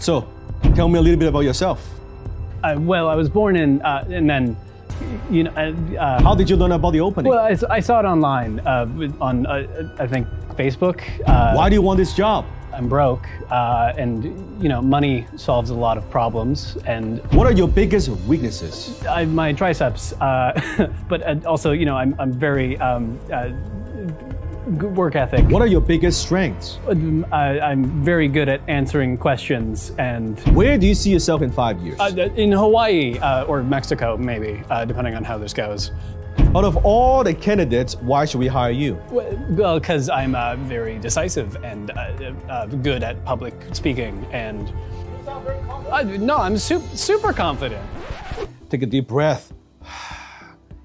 So, tell me a little bit about yourself. Well, I was born in, and then, you know. How did you learn about the opening? Well, I saw it online on, I think, Facebook. Why do you want this job? I'm broke, and you know, money solves a lot of problems. And what are your biggest weaknesses? My triceps, but also, you know, I'm very good work ethic. What are your biggest strengths? I'm very good at answering questions. And where do you see yourself in 5 years? In Hawaii or Mexico, maybe, depending on how this goes. Out of all the candidates, why should we hire you? Well, because I'm very decisive and good at public speaking, and you sound very confident. No, I'm super confident. Take a deep breath.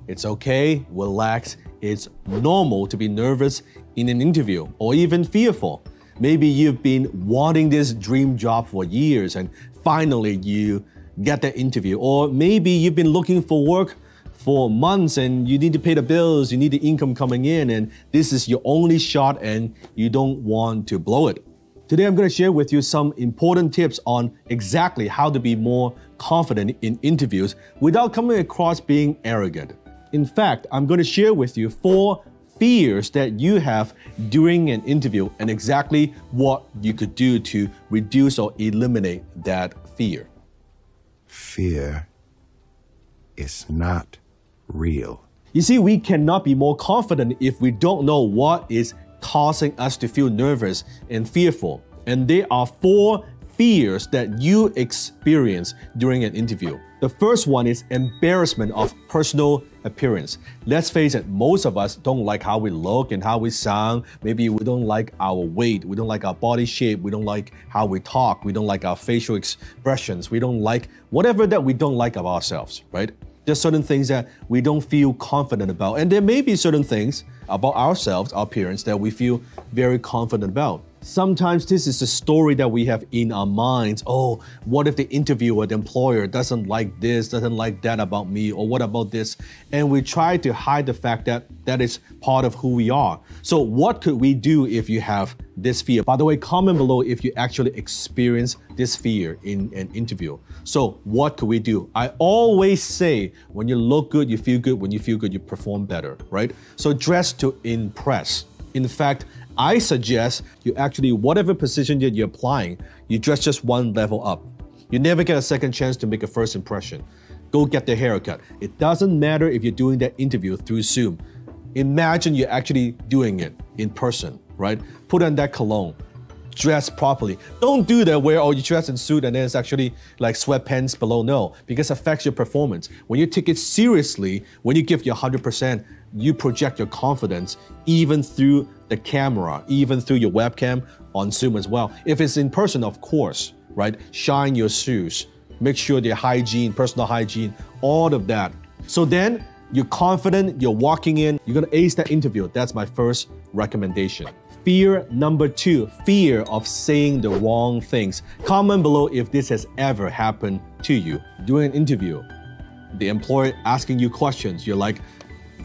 It's okay, relax. It's normal to be nervous in an interview or even fearful. Maybe you've been wanting this dream job for years and finally you get the interview. Or maybe you've been looking for work for months and you need to pay the bills, you need the income coming in, and this is your only shot and you don't want to blow it. Today I'm going to share with you some important tips on exactly how to be more confident in interviews without coming across being arrogant. In fact, I'm going to share with you 4 fears that you have during an interview and exactly what you could do to reduce or eliminate that fear. Fear is not real. You see, we cannot be more confident if we don't know what is causing us to feel nervous and fearful. And there are 4 fears that you experience during an interview. The first one is embarrassment of personal appearance. Let's face it, most of us don't like how we look and how we sound. Maybe we don't like our weight, we don't like our body shape, we don't like how we talk, we don't like our facial expressions, we don't like whatever that we don't like of ourselves, right? There's certain things that we don't feel confident about, and there may be certain things about ourselves, our appearance, that we feel very confident about. Sometimes this is the story that we have in our minds. Oh, what if the interviewer, the employer doesn't like this, doesn't like that about me, or what about this? And we try to hide the fact that that is part of who we are. So what could we do if you have this fear? By the way, comment below if you actually experience this fear in an interview. So what could we do? I always say, when you look good, you feel good. When you feel good, you perform better, right? So dress to impress. In fact, I suggest you actually, whatever position that you're applying, you dress just one level up. You never get a second chance to make a first impression. Go get the haircut. It doesn't matter if you're doing that interview through Zoom. Imagine you're actually doing it in person, right? Put on that cologne. Dress properly. Don't do that where, oh, you dress in suit and then it's actually like sweatpants below. No, because it affects your performance. When you take it seriously, when you give your 100%, you project your confidence even through the camera, even through your webcam on Zoom as well. If it's in person, of course, right? Shine your shoes. Make sure their hygiene, personal hygiene, all of that. So then you're confident, you're walking in, you're gonna ace that interview. That's my first recommendation. Fear number 2, fear of saying the wrong things. Comment below if this has ever happened to you. During an interview, the employer asking you questions, you're like,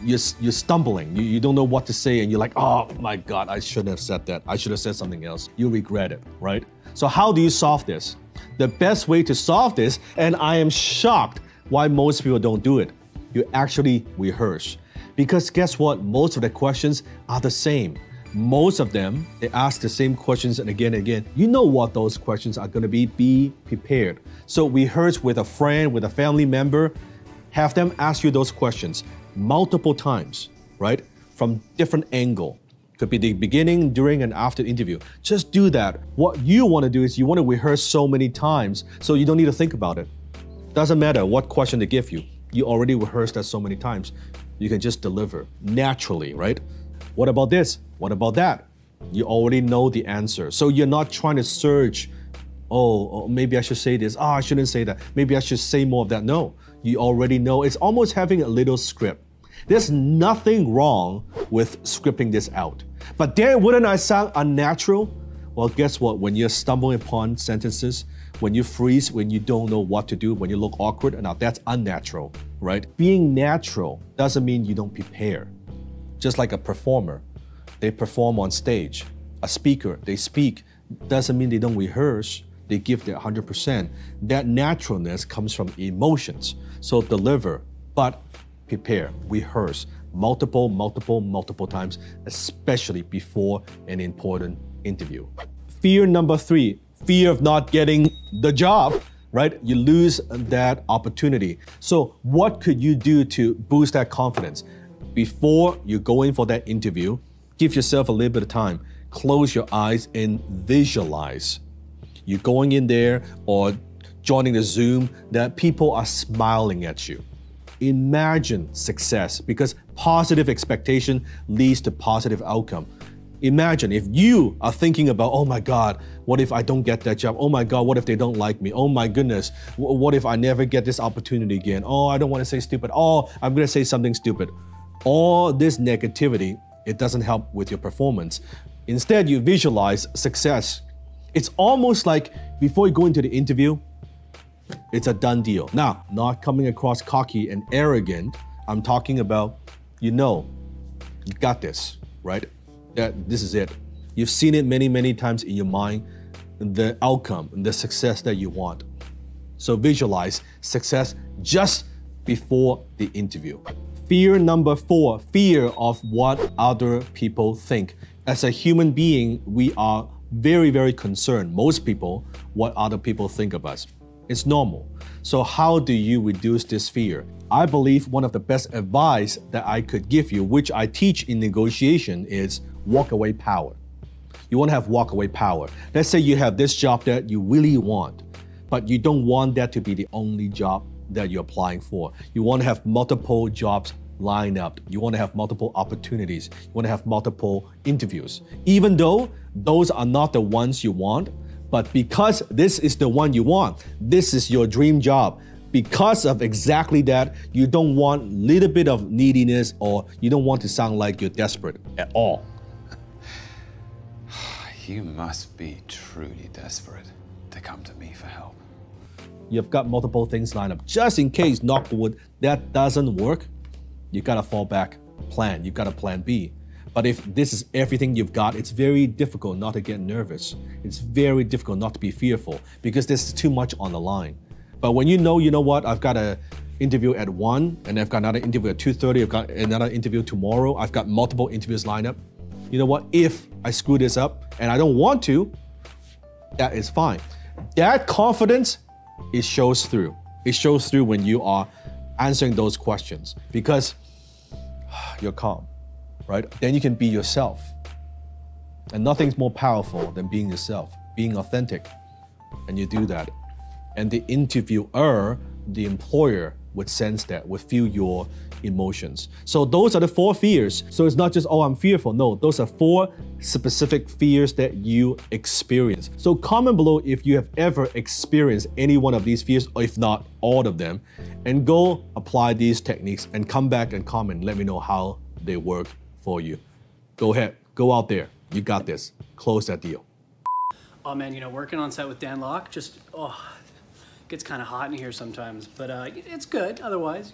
you're stumbling, you don't know what to say, and you're like, oh my God, I shouldn't have said that. I should have said something else. You regret it, right? So how do you solve this? The best way to solve this, and I am shocked why most people don't do it, you actually rehearse. Because guess what? Most of the questions are the same. Most of them, they ask the same questions and again and again. You know what those questions are gonna be. Be prepared. So rehearse with a friend, with a family member. Have them ask you those questions multiple times, right? From different angle. Could be the beginning, during, and after the interview. Just do that. What you want to do is you want to rehearse so many times so you don't need to think about it. Doesn't matter what question they give you. You already rehearsed that so many times. You can just deliver naturally, right? What about this? What about that? You already know the answer. So you're not trying to search, oh, maybe I should say this. Oh, I shouldn't say that. Maybe I should say more of that. No, you already know. It's almost having a little script. There's nothing wrong with scripting this out. But then wouldn't I sound unnatural? Well, guess what? When you're stumbling upon sentences, when you freeze, when you don't know what to do, when you look awkward, now that's unnatural, right? Being natural doesn't mean you don't prepare. Just like a performer, they perform on stage. A speaker, they speak, doesn't mean they don't rehearse. they give their 100%. That naturalness comes from emotions. So deliver, but prepare, rehearse multiple times, especially before an important interview. Fear number 3, fear of not getting the job, right? You lose that opportunity. So what could you do to boost that confidence? Before you go in for that interview, give yourself a little bit of time. Close your eyes and visualize. You're going in there or joining the Zoom that people are smiling at you. Imagine success, because positive expectation leads to positive outcome. Imagine if you are thinking about, oh my God, what if I don't get that job? Oh my God, what if they don't like me? Oh my goodness, what if I never get this opportunity again? Oh, I don't want to say stupid. Oh, I'm going to say something stupid. All this negativity, it doesn't help with your performance. Instead, you visualize success. It's almost like before you go into the interview, it's a done deal. Now, not coming across cocky and arrogant, I'm talking about, you got this, right? That this is it. You've seen it many times in your mind, the outcome, the success that you want. So visualize success just before the interview. Fear number 4, fear of what other people think. As a human being, we are very concerned, most people, what other people think of us. It's normal. So how do you reduce this fear? I believe one of the best advice that I could give you, which I teach in negotiation, is walk-away power. You want to have walk-away power. Let's say you have this job that you really want, but you don't want that to be the only job that you're applying for. You want to have multiple jobs lined up. You want to have multiple opportunities. You want to have multiple interviews. Even though those are not the ones you want, but because this is the one you want, this is your dream job, because of exactly that, you don't want a little bit of neediness, or you don't want to sound like you're desperate at all. You must be truly desperate to come to me for help. You've got multiple things lined up. Just in case, knock wood, that doesn't work, you gotta fall back, plan. You got a plan B. But if this is everything you've got, it's very difficult not to get nervous. It's very difficult not to be fearful, because there's too much on the line. But when you know what, I've got an interview at 1, and I've got another interview at 2:30, I've got another interview tomorrow, I've got multiple interviews lined up. You know what, if I screw this up and I don't want to, that is fine. That confidence, it shows through. It shows through when you are answering those questions, because you're calm, right? Then you can be yourself. And nothing's more powerful than being yourself, being authentic. And you do that. And the interviewer, the employer, would sense that, would feel your emotions. So those are the 4 fears. So it's not just, oh, I'm fearful. No, those are 4 specific fears that you experience. So comment below if you have ever experienced any one of these fears, or if not all of them, and go apply these techniques and come back and comment. Let me know how they work for you. Go ahead, go out there. You got this. Close that deal. Oh man, working on set with Dan Lok, just, gets kind of hot in here sometimes, but it's good otherwise,